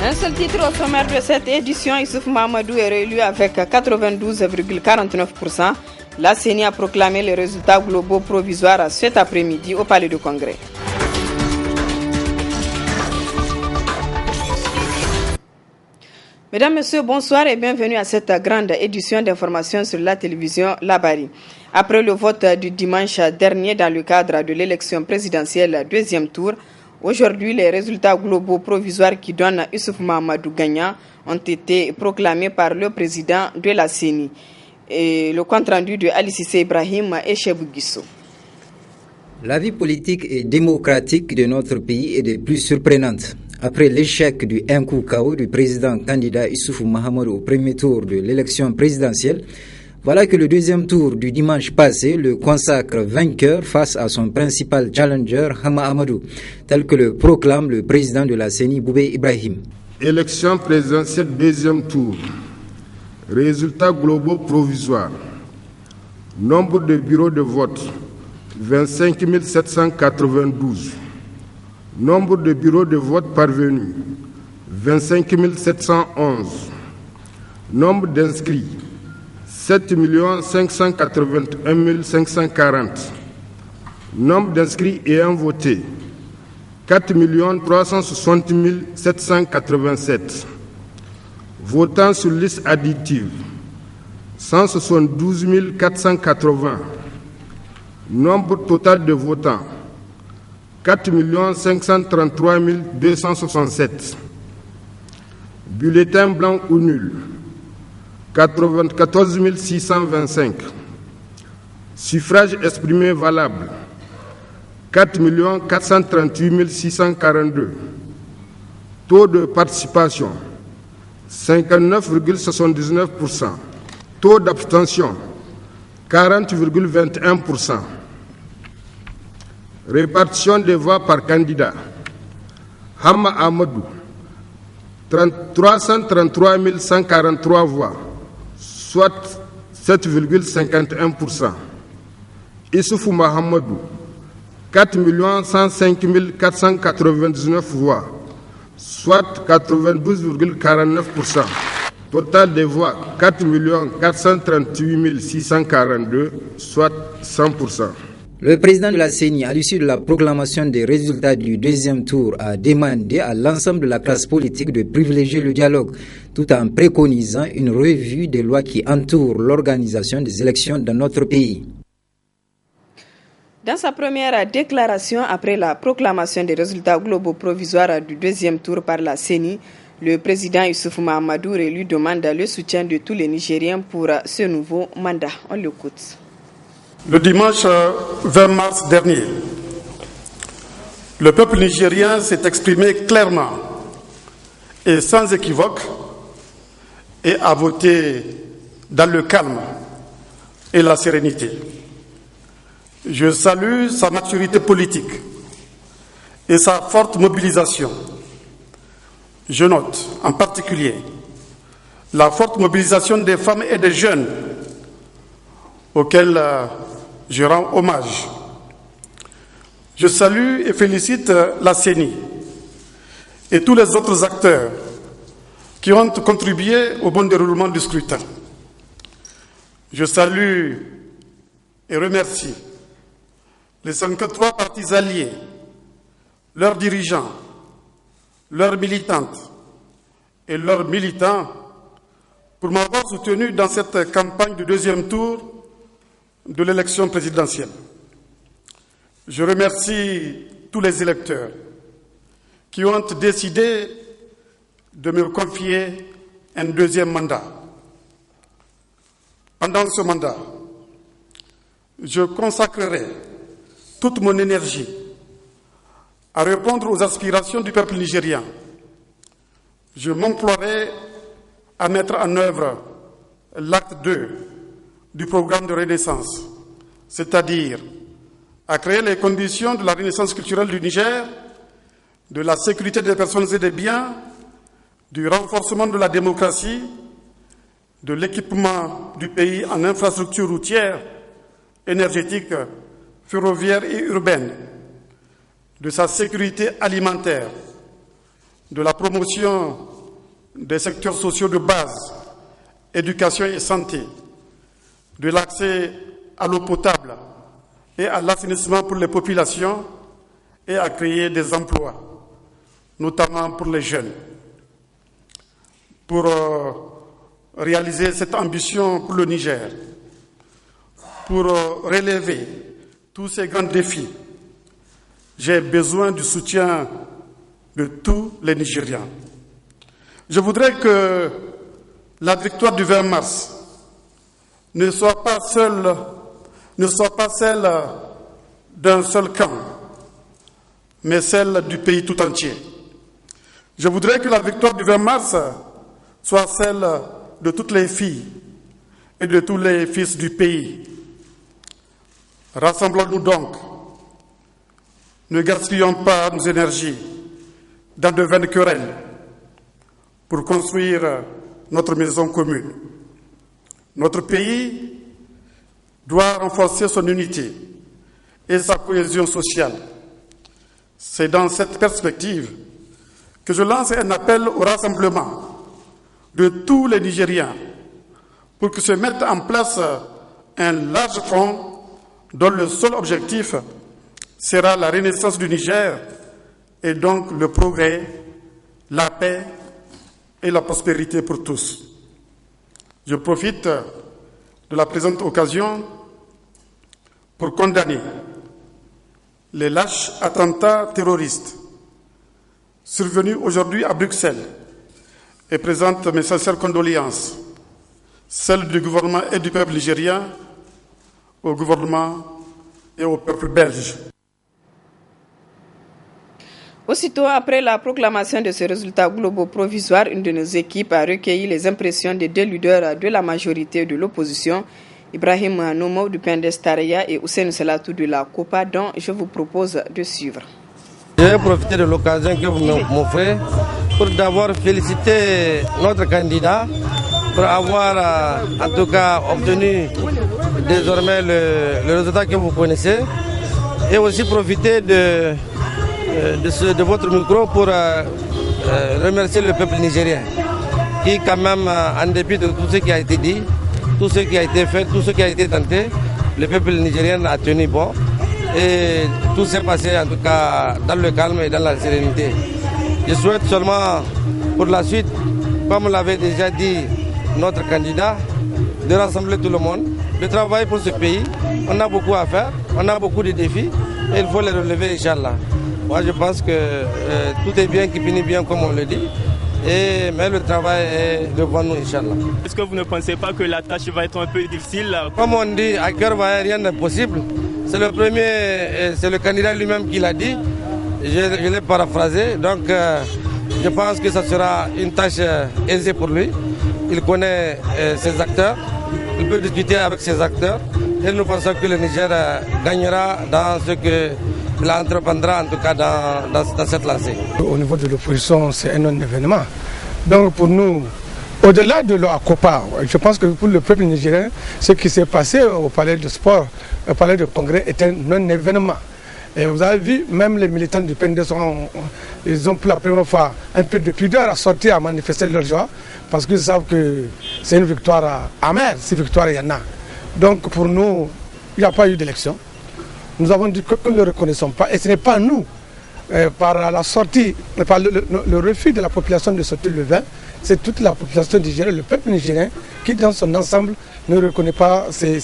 Un seul titre au sommaire de cette édition, Issouf Mahamadou est réélu avec 92,49%. La CENI a proclamé les résultats globaux provisoires cet après-midi au Palais du Congrès. Mesdames, Messieurs, bonsoir et bienvenue à cette grande édition d'information sur la télévision Labari. Après le vote du dimanche dernier dans le cadre de l'élection présidentielle deuxième tour, aujourd'hui les résultats globaux provisoires qui donnent Issouf Mahamadou gagnant ont été proclamés par le président de la CENI. Et le compte-rendu de Ali Cissé Ibrahim et Chebou Guissou. La vie politique et démocratique de notre pays est des plus surprenantes. Après l'échec du un coup KO du président candidat Issoufou Mahamadou au premier tour de l'élection présidentielle, voilà que le deuxième tour du dimanche passé le consacre vainqueur face à son principal challenger Hama Amadou, tel que le proclame le président de la CENI Boubé Ibrahim. Élection présidentielle deuxième tour. Résultats globaux provisoires. Nombre de bureaux de vote 25 792. Nombre de bureaux de vote parvenus 25 711. Nombre d'inscrits 7 581 540. Nombre d'inscrits ayant voté 4 360 787. Votant sur liste additive 172 480. Nombre total de votants 4 533 267. Bulletins blancs ou nuls 94 625. Suffrages exprimés valables 4 438 642. Taux de participation 59,79%. Taux d'abstention 40,21%. Répartition des voix par candidat. Hama Amadou 333 143 voix, soit 7,51%. Issoufou Mahamadou 4 105 499 voix, soit 92,49%. Total des voix 4 438 642, soit 100%. Le président de la CENI, à l'issue de la proclamation des résultats du deuxième tour, a demandé à l'ensemble de la classe politique de privilégier le dialogue, tout en préconisant une revue des lois qui entourent l'organisation des élections dans notre pays. Dans sa première déclaration après la proclamation des résultats globaux provisoires du deuxième tour par la CENI, le président Issoufou Mahamadou lui demande le soutien de tous les Nigériens pour ce nouveau mandat. On l'écoute. Le dimanche 20 mars dernier, le peuple nigérien s'est exprimé clairement et sans équivoque et a voté dans le calme et la sérénité. Je salue sa maturité politique et sa forte mobilisation. Je note en particulier la forte mobilisation des femmes et des jeunes auxquels je rends hommage. Je salue et félicite la CENI et tous les autres acteurs qui ont contribué au bon déroulement du scrutin. Je salue et remercie les 53 partis alliés, leurs dirigeants, leurs militantes et leurs militants pour m'avoir soutenu dans cette campagne du deuxième tour de l'élection présidentielle. Je remercie tous les électeurs qui ont décidé de me confier un deuxième mandat. Pendant ce mandat, je consacrerai toute mon énergie à répondre aux aspirations du peuple nigérien. Je m'emploierai à mettre en œuvre l'acte 2 du programme de renaissance, c'est-à-dire à créer les conditions de la renaissance culturelle du Niger, de la sécurité des personnes et des biens, du renforcement de la démocratie, de l'équipement du pays en infrastructures routières, énergétiques, ferroviaires et urbaines, de sa sécurité alimentaire, de la promotion des secteurs sociaux de base, éducation et santé, de l'accès à l'eau potable et à l'assainissement pour les populations et à créer des emplois, notamment pour les jeunes. Pour réaliser cette ambition pour le Niger, pour relever tous ces grands défis, j'ai besoin du soutien de tous les Nigériens. Je voudrais que la victoire du 20 mars ne soit pas celle d'un seul camp, mais celle du pays tout entier. Je voudrais que la victoire du 20 mars soit celle de toutes les filles et de tous les fils du pays. Rassemblons-nous donc. Ne gaspillons pas nos énergies dans de vaines querelles pour construire notre maison commune. Notre pays doit renforcer son unité et sa cohésion sociale. C'est dans cette perspective que je lance un appel au rassemblement de tous les Nigériens pour que se mette en place un large front dont le seul objectif sera la renaissance du Niger et donc le progrès, la paix et la prospérité pour tous. Je profite de la présente occasion pour condamner les lâches attentats terroristes survenus aujourd'hui à Bruxelles et présente mes sincères condoléances, celles du gouvernement et du peuple nigérien, au gouvernement et au peuple belge. Aussitôt après la proclamation de ces résultats globaux provisoires, une de nos équipes a recueilli les impressions des deux leaders de la majorité de l'opposition, Ibrahim Nomo du PNDS Taraya et Hussein Salatou de la COPA, dont je vous propose de suivre. Je vais profiter de l'occasion que vous m'offrez pour d'abord féliciter notre candidat pour avoir en tout cas obtenu désormais le résultat que vous connaissez et aussi profiter de votre micro pour remercier le peuple nigérien qui quand même, en dépit de tout ce qui a été dit, tout ce qui a été fait, tout ce qui a été tenté, le peuple nigérien a tenu bon et tout s'est passé en tout cas dans le calme et dans la sérénité. Je souhaite seulement pour la suite, comme l'avait déjà dit notre candidat, de rassembler tout le monde, de travailler pour ce pays. On a beaucoup à faire, on a beaucoup de défis et il faut les relever, Inch'Allah. Moi, je pense que tout est bien qui finit bien, comme on le dit. Mais le travail est devant nous, Inch'Allah. Est-ce que vous ne pensez pas que la tâche va être un peu difficile? Comme on dit, à cœur vaillant, rien n'est possible. C'est le premier, c'est le candidat lui-même qui l'a dit. Je l'ai paraphrasé. Donc, je pense que ça sera une tâche aisée pour lui. Il connaît ses acteurs. Il peut discuter avec ses acteurs. Et nous pensons que le Niger gagnera dans ce que il entreprendra en tout cas dans cette lancée. Au niveau de l'opposition, c'est un non-événement. Donc pour nous, au-delà de la COPA, je pense que pour le peuple nigérien, ce qui s'est passé au palais de sport, au palais de congrès, est un non-événement. Et vous avez vu, même les militants du PNDS, ils ont pour la première fois un peu de pudeur à sortir, à manifester leur joie, parce qu'ils savent que c'est une victoire amère, si victoire il y en a. Donc pour nous, il n'y a pas eu d'élection. Nous avons dit que nous ne le reconnaissons pas, et ce n'est pas nous, par la sortie, par le refus de la population de sortir le 20, c'est toute la population nigérienne, le peuple nigérien, qui dans son ensemble ne reconnaît pas ces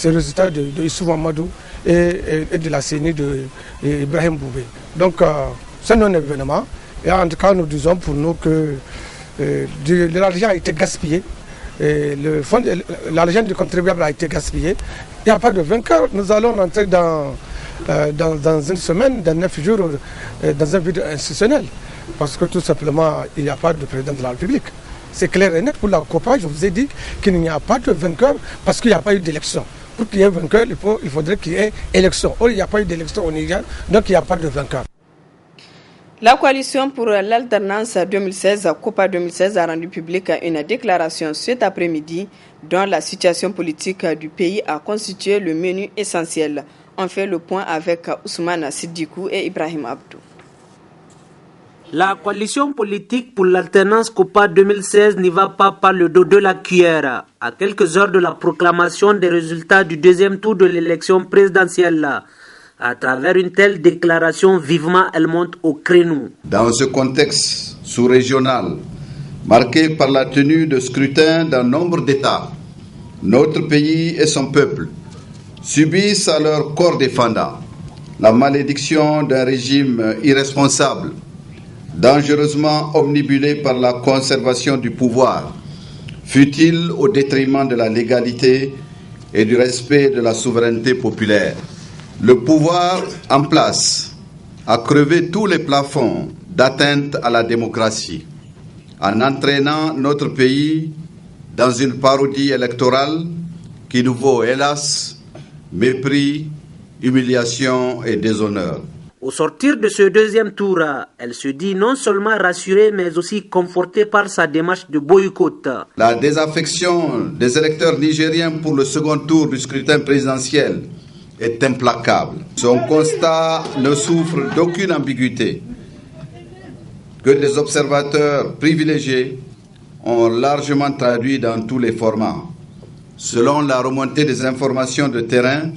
résultats de Issou Mamadou et de la CENI d'Ibrahim Boubé. Donc c'est un événement, et en tout cas nous disons pour nous que l'argent a été gaspillé. L'argent du contribuable a été gaspillé. Il n'y a pas de vainqueur. Nous allons rentrer dans une semaine, dans 9 jours, dans un vide institutionnel. Parce que tout simplement, il n'y a pas de président de la République. C'est clair et net pour la COPA. Je vous ai dit qu'il n'y a pas de vainqueur parce qu'il n'y a pas eu d'élection. Pour qu'il y ait vainqueur, il faudrait qu'il y ait élection. Or, il n'y a pas eu d'élection au Niger, donc il n'y a pas de vainqueur. La coalition pour l'alternance 2016, COPA 2016, a rendu publique une déclaration cet après-midi dont la situation politique du pays a constitué le menu essentiel. On fait le point avec Ousmane Siddikou et Ibrahim Abdou. La coalition politique pour l'alternance COPA 2016 n'y va pas par le dos de la cuillère. À quelques heures de la proclamation des résultats du deuxième tour de l'élection présidentielle, à travers une telle déclaration, vivement elle monte au créneau. Dans ce contexte sous-régional, marqué par la tenue de scrutins dans nombre d'États, notre pays et son peuple subissent à leur corps défendant la malédiction d'un régime irresponsable, dangereusement omnibulé par la conservation du pouvoir, fut-il au détriment de la légalité et du respect de la souveraineté populaire. Le pouvoir en place a crevé tous les plafonds d'atteinte à la démocratie, en entraînant notre pays dans une parodie électorale qui nous vaut, hélas, mépris, humiliation et déshonneur. Au sortir de ce deuxième tour, elle se dit non seulement rassurée, mais aussi confortée par sa démarche de boycott. La désaffection des électeurs nigériens pour le second tour du scrutin présidentiel est implacable. Son constat ne souffre d'aucune ambiguïté, que des observateurs privilégiés ont largement traduit dans tous les formats. Selon la remontée des informations de terrain,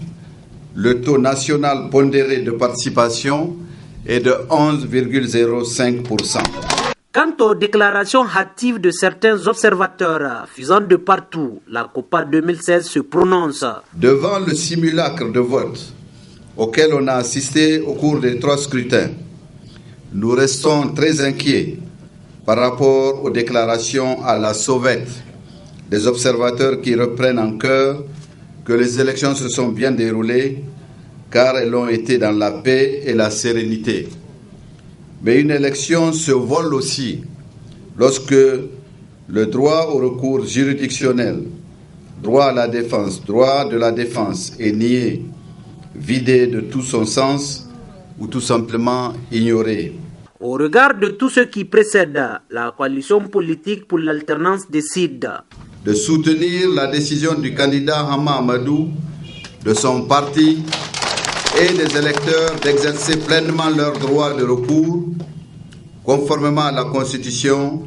le taux national pondéré de participation est de 11,05%. Quant aux déclarations hâtives de certains observateurs faisant de partout, la COPA 2016 se prononce. Devant le simulacre de vote auquel on a assisté au cours des 3 scrutins, nous restons très inquiets par rapport aux déclarations à la sauvette des observateurs qui reprennent en cœur que les élections se sont bien déroulées car elles ont été dans la paix et la sérénité. Mais une élection se vole aussi lorsque le droit au recours juridictionnel, droit à la défense, droit de la défense est nié, vidé de tout son sens ou tout simplement ignoré. Au regard de tout ce qui précède, la coalition politique pour l'alternance décide de soutenir la décision du candidat Hama Amadou, de son parti et des électeurs d'exercer pleinement leur droit de recours conformément à la Constitution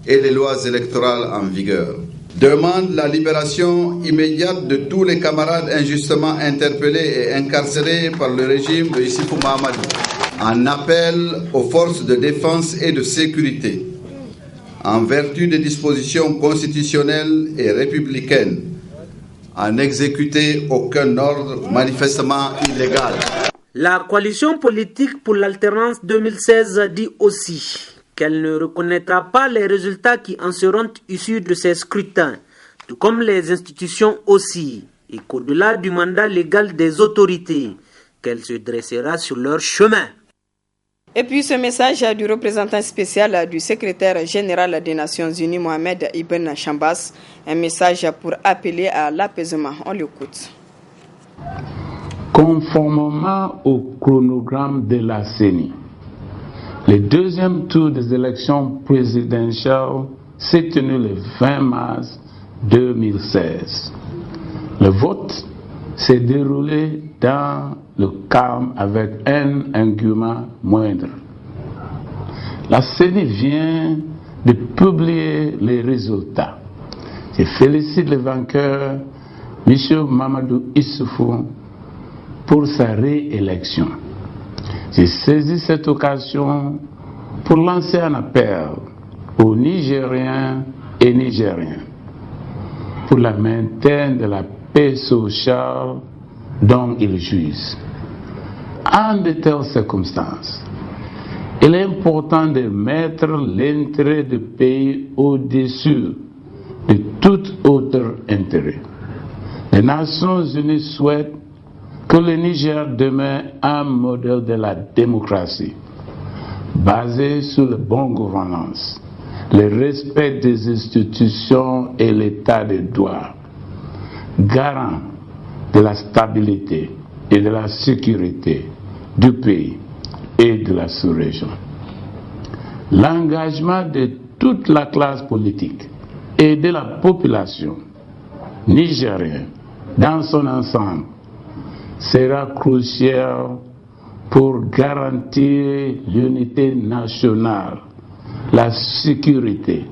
et les lois électorales en vigueur. Demande la libération immédiate de tous les camarades injustement interpellés et incarcérés par le régime de Issoufou Mahamadou. En appel aux forces de défense et de sécurité, en vertu des dispositions constitutionnelles et républicaines, à n'exécuter aucun ordre manifestement illégal. La coalition politique pour l'alternance 2016 dit aussi qu'elle ne reconnaîtra pas les résultats qui en seront issus de ces scrutins, tout comme les institutions aussi, et qu'au-delà du mandat légal des autorités, qu'elle se dressera sur leur chemin. Et puis ce message du représentant spécial du secrétaire général des Nations Unies, Mohamed Ibn Chambas, un message pour appeler à l'apaisement. On l'écoute. Conformément au chronogramme de la CENI, le deuxième tour des élections présidentielles s'est tenu le 20 mars 2016. Le vote s'est déroulé dans le calme avec un engouement moindre. La CENI vient de publier les résultats. Je félicite le vainqueur, M. Mahamadou Issoufou, pour sa réélection. J'ai saisi cette occasion pour lancer un appel aux Nigériens et Nigériens pour le maintien de la paix sociale dont ils jouissent. En de telles circonstances, il est important de mettre l'intérêt du pays au-dessus de tout autre intérêt. Les Nations Unies souhaitent que le Niger demeure un modèle de la démocratie, basé sur la bonne gouvernance, le respect des institutions et l'état de droit, garant de la stabilité et de la sécurité du pays et de la sous-région. L'engagement de toute la classe politique et de la population nigérienne dans son ensemble sera crucial pour garantir l'unité nationale, la sécurité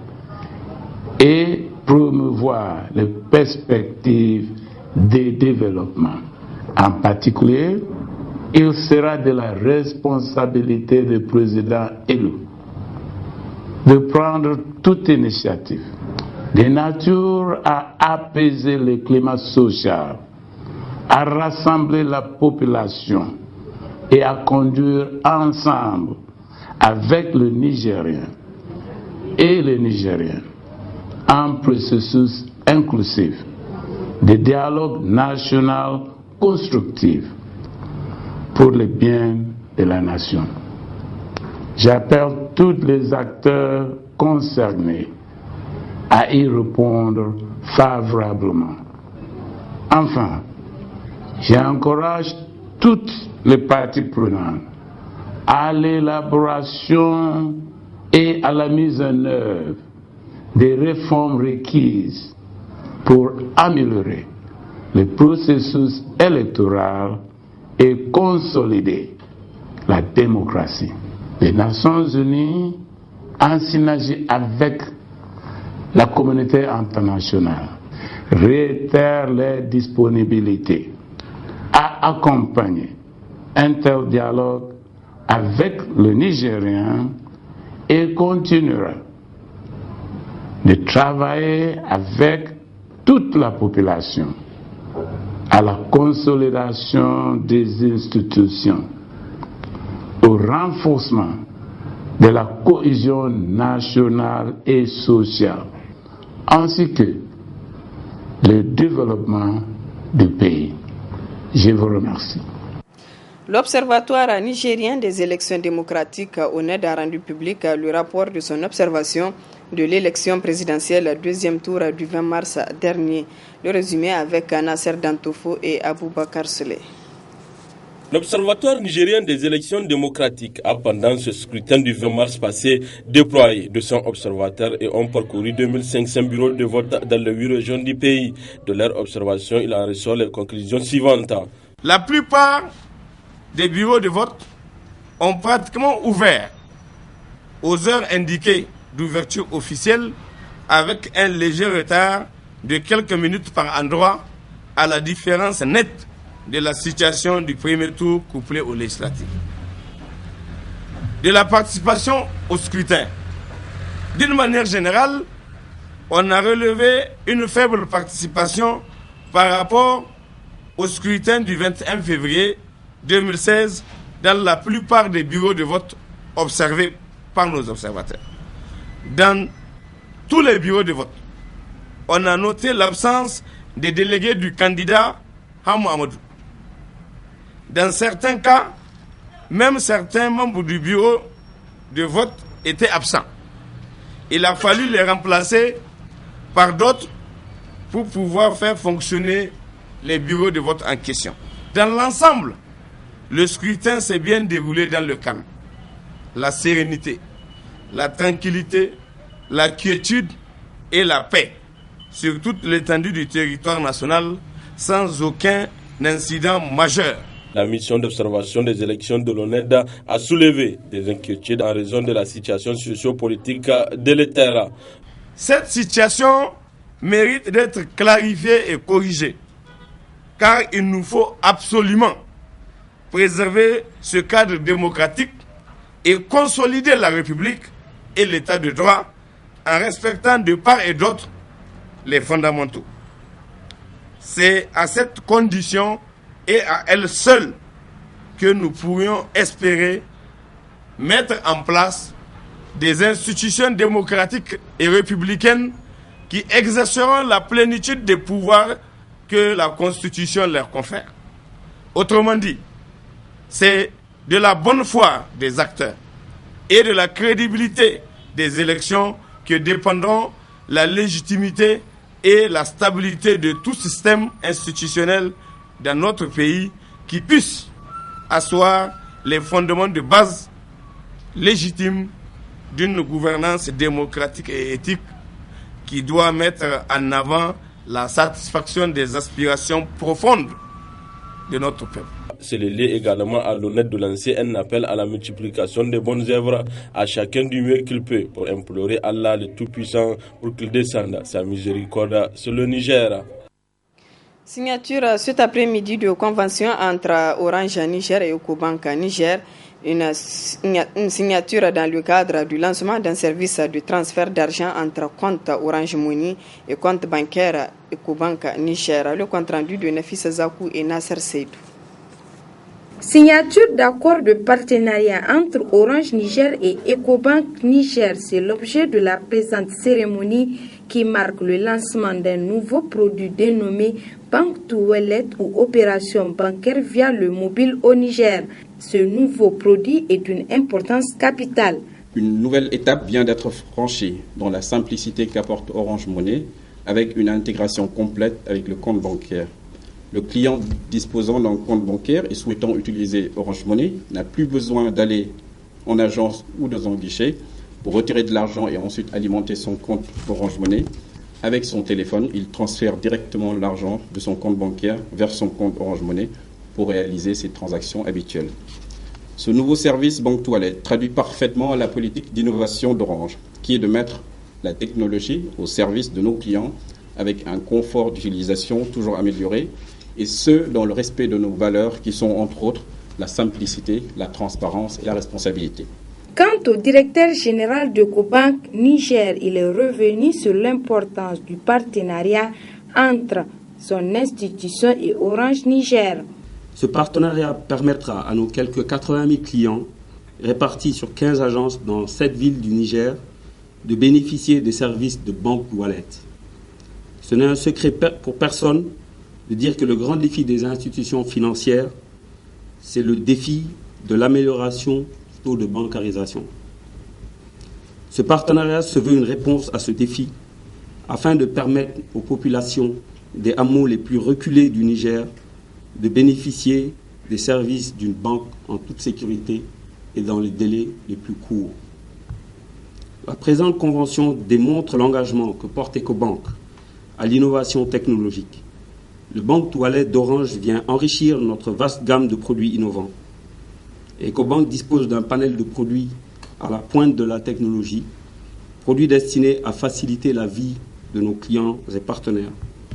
et promouvoir les perspectives de développement. En particulier, il sera de la responsabilité du président élu de prendre toute initiative de nature à apaiser le climat social, à rassembler la population et à conduire ensemble avec le Nigérien et les Nigériens un processus inclusif de dialogue national constructif pour le bien de la nation. J'appelle tous les acteurs concernés à y répondre favorablement. Enfin, j'encourage toutes les parties prenantes à l'élaboration et à la mise en œuvre des réformes requises pour améliorer le processus électoral et consolider la démocratie. Les Nations Unies, en synergie avec la communauté internationale, réitèrent leur disponibilité à accompagner un tel dialogue avec le Nigérien et continuera de travailler avec toute la population à la consolidation des institutions, au renforcement de la cohésion nationale et sociale, ainsi que le développement du pays. Je vous remercie. L'Observatoire nigérien des élections démocratiques ONED a rendu public le rapport de son observation de l'élection présidentielle deuxième tour du 20 mars dernier. Le résumé avec Nasser Dantoufo et Aboubakar Saleh. L'Observatoire nigérien des élections démocratiques a, pendant ce scrutin du 20 mars passé, déployé 200 observateurs et ont parcouru 2500 bureaux de vote dans les 8 régions du pays. De leur observation, il en ressort les conclusions suivantes. La plupart des bureaux de vote ont pratiquement ouvert aux heures indiquées d'ouverture officielle avec un léger retard de quelques minutes par endroit, à la différence nette de la situation du premier tour couplé aux législatives. De la participation au scrutin. D'une manière générale, on a relevé une faible participation par rapport au scrutin du 21 février 2016 dans la plupart des bureaux de vote observés par nos observateurs. Dans tous les bureaux de vote, on a noté l'absence des délégués du candidat Hamou Amadou. Dans certains cas, même certains membres du bureau de vote étaient absents. Il a fallu les remplacer par d'autres pour pouvoir faire fonctionner les bureaux de vote en question. Dans l'ensemble, le scrutin s'est bien déroulé dans le calme, la sérénité, la tranquillité, la quiétude et la paix sur toute l'étendue du territoire national sans aucun incident majeur. La mission d'observation des élections de l'ONED a soulevé des inquiétudes en raison de la situation socio-politique délétère. Cette situation mérite d'être clarifiée et corrigée, car il nous faut absolument préserver ce cadre démocratique et consolider la République et l'État de droit en respectant de part et d'autre les fondamentaux. C'est à cette condition et à elle seule que nous pourrions espérer mettre en place des institutions démocratiques et républicaines qui exerceront la plénitude des pouvoirs que la Constitution leur confère. Autrement dit, c'est de la bonne foi des acteurs et de la crédibilité des élections que dépendront la légitimité et la stabilité de tout système institutionnel dans notre pays qui puisse asseoir les fondements de base légitimes d'une gouvernance démocratique et éthique qui doit mettre en avant la satisfaction des aspirations profondes de notre peuple. C'est le lieu également à l'honneur de lancer un appel à la multiplication des bonnes œuvres à chacun du mieux qu'il peut pour implorer Allah le Tout-Puissant pour qu'il descende sa miséricorde sur le Niger. Signature cet après-midi de convention entre Orange Niger et Ecobank Niger. Une signature dans le cadre du lancement d'un service de transfert d'argent entre compte Orange Money et compte bancaire Ecobank Niger. Le compte rendu de Nafis Zakou et Nasser Seydou. Signature d'accord de partenariat entre Orange Niger et Ecobank Niger, c'est l'objet de la présente cérémonie qui marque le lancement d'un nouveau produit dénommé Bank to Wallet ou opération bancaire via le mobile au Niger. Ce nouveau produit est d'une importance capitale. Une nouvelle étape vient d'être franchie dans la simplicité qu'apporte Orange Money avec une intégration complète avec le compte bancaire. Le client disposant d'un compte bancaire et souhaitant utiliser Orange Money n'a plus besoin d'aller en agence ou dans un guichet pour retirer de l'argent et ensuite alimenter son compte Orange Money. Avec son téléphone, il transfère directement l'argent de son compte bancaire vers son compte Orange Money pour réaliser ses transactions habituelles. Ce nouveau service Bank to Wallet traduit parfaitement la politique d'innovation d'Orange, qui est de mettre la technologie au service de nos clients avec un confort d'utilisation toujours amélioré, et ce, dans le respect de nos valeurs qui sont entre autres la simplicité, la transparence et la responsabilité. Quant au directeur général de Ecobank Niger, il est revenu sur l'importance du partenariat entre son institution et Orange Niger. Ce partenariat permettra à nos quelques 80 000 clients répartis sur 15 agences dans 7 villes du Niger de bénéficier des services de Bank Wallet. Ce n'est un secret pour personne de dire que le grand défi des institutions financières, c'est le défi de l'amélioration du taux de bancarisation. Ce partenariat se veut une réponse à ce défi afin de permettre aux populations des hameaux les plus reculés du Niger de bénéficier des services d'une banque en toute sécurité et dans les délais les plus courts. La présente convention démontre l'engagement que porte Ecobank à l'innovation technologique. Le Bank to Wallet d'Orange vient enrichir notre vaste gamme de produits innovants. Ecobank dispose d'un panel de produits à la pointe de la technologie, produits destinés à faciliter la vie de nos clients et partenaires.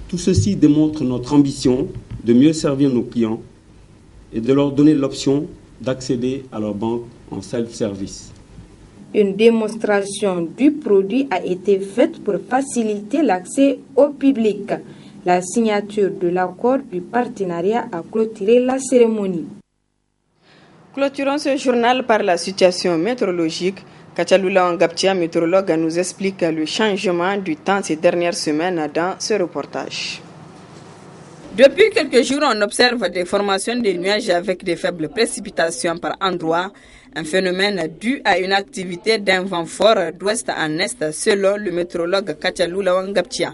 Tout ceci démontre notre ambition de mieux servir nos clients et de leur donner l'option d'accéder à leur banque en self-service. Une démonstration du produit a été faite pour faciliter l'accès au public. La signature de l'accord du partenariat a clôturé la cérémonie. Clôturons ce journal par la situation météorologique. Kachalula Ngaptia, météorologue, nous explique le changement du temps ces dernières semaines dans ce reportage. Depuis quelques jours, on observe des formations de nuages avec de faibles précipitations par endroits, un phénomène dû à une activité d'un vent fort d'ouest en est, selon le météorologue Kachalula Ngaptia.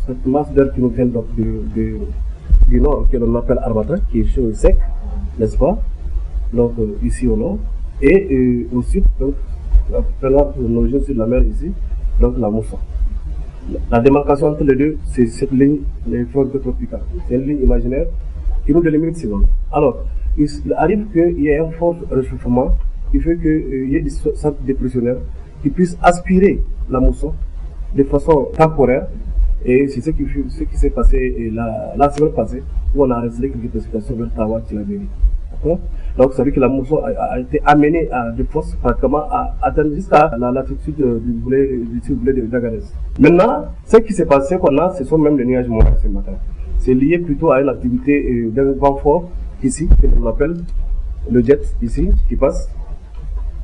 Cette masse d'air qui nous vient du nord, que l'on appelle Armata, qui est chaud et sec, n'est-ce pas? Donc ici au nord, et au sud, donc, prenant nos régions sur la mer ici, donc la Moussa. La démarcation entre les deux, c'est cette ligne, les fronts tropicales. C'est une ligne imaginaire qui nous délimite ces zones. Alors, il arrive qu'il y ait un fort réchauffement qui fait qu'il y ait des centres dépressionnaires qui puissent aspirer la mousson de façon temporaire. Et c'est ce qui s'est passé la semaine passée, où on a réalisé quelques précipitations vers Tawa, Tilaberi. Donc, ça veut dire que la mousson a été amenée de force pratiquement à atteindre jusqu'à la latitude du volet d'Agadez. Maintenant, ce qui s'est passé qu'on a, ce sont même les nuages moyens ce matin. C'est lié plutôt à une activité d'un vent fort ici, que l'on appelle le jet ici, qui passe,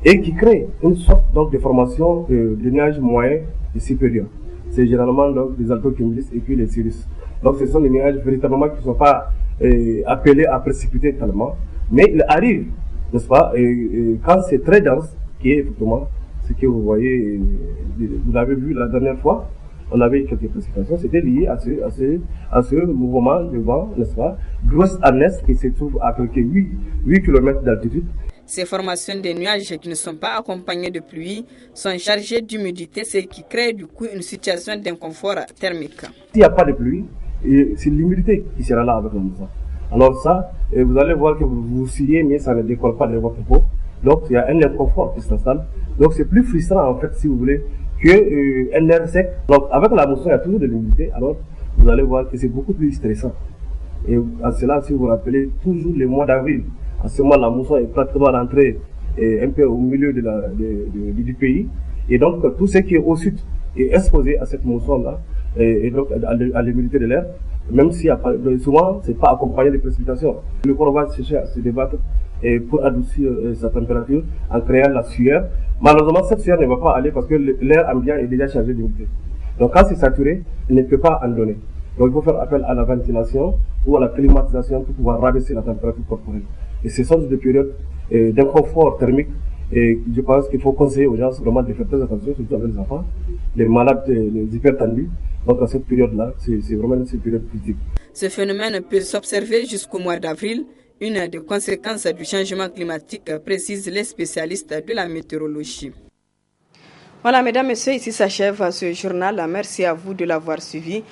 et qui crée une sorte donc, de formation de nuages moyens et supérieurs. C'est généralement donc, des altocumulus et puis les cirrus. Donc ce sont des nuages véritablement qui ne sont pas appelés à précipiter tellement, mais il arrive, n'est-ce pas, quand c'est très dense, qui est effectivement ce que vous voyez, vous l'avez vu la dernière fois, on avait quelques précipitations, c'était lié à ce mouvement de vent, n'est-ce pas, d'ouest à est, qui se trouve à quelques 8 km d'altitude. Ces formations de nuages qui ne sont pas accompagnées de pluie sont chargées d'humidité, ce qui crée du coup une situation d'inconfort thermique. S'il n'y a pas de pluie, c'est l'humidité qui sera là avec le mouvement. Alors ça, vous allez voir que vous vous sciez, mais ça ne décolle pas de votre peau. Donc il y a un inconfort qui s'installe. Donc c'est plus frustrant en fait, si vous voulez, qu'un air sec. Donc avec la mousson, il y a toujours de l'humidité. Alors vous allez voir que c'est beaucoup plus stressant. Et à cela, si vous vous rappelez, toujours le mois d'avril, à ce moment, la mousson est pratiquement rentrée un peu au milieu du pays. Et donc tout ce qui est au sud est exposé à cette mousson-là, et donc à l'humidité de l'air, même si souvent c'est pas accompagné de précipitations. Le corps va chercher à se débattre pour adoucir sa température en créant la sueur. Malheureusement, cette sueur ne va pas aller parce que l'air ambiant est déjà chargé d'humidité. Donc quand c'est saturé, il ne peut pas en donner. Donc il faut faire appel à la ventilation ou à la climatisation pour pouvoir rabaisser la température corporelle. Et ce sont des périodes d'inconfort thermique. Et je pense qu'il faut conseiller aux gens vraiment de faire très attention, surtout avec les enfants, les malades, les hypertendus. Donc à cette période-là, c'est vraiment une période critique. Ce phénomène peut s'observer jusqu'au mois d'avril, une des conséquences du changement climatique, précisent les spécialistes de la météorologie. Voilà, mesdames, messieurs, ici s'achève ce journal. Merci à vous de l'avoir suivi.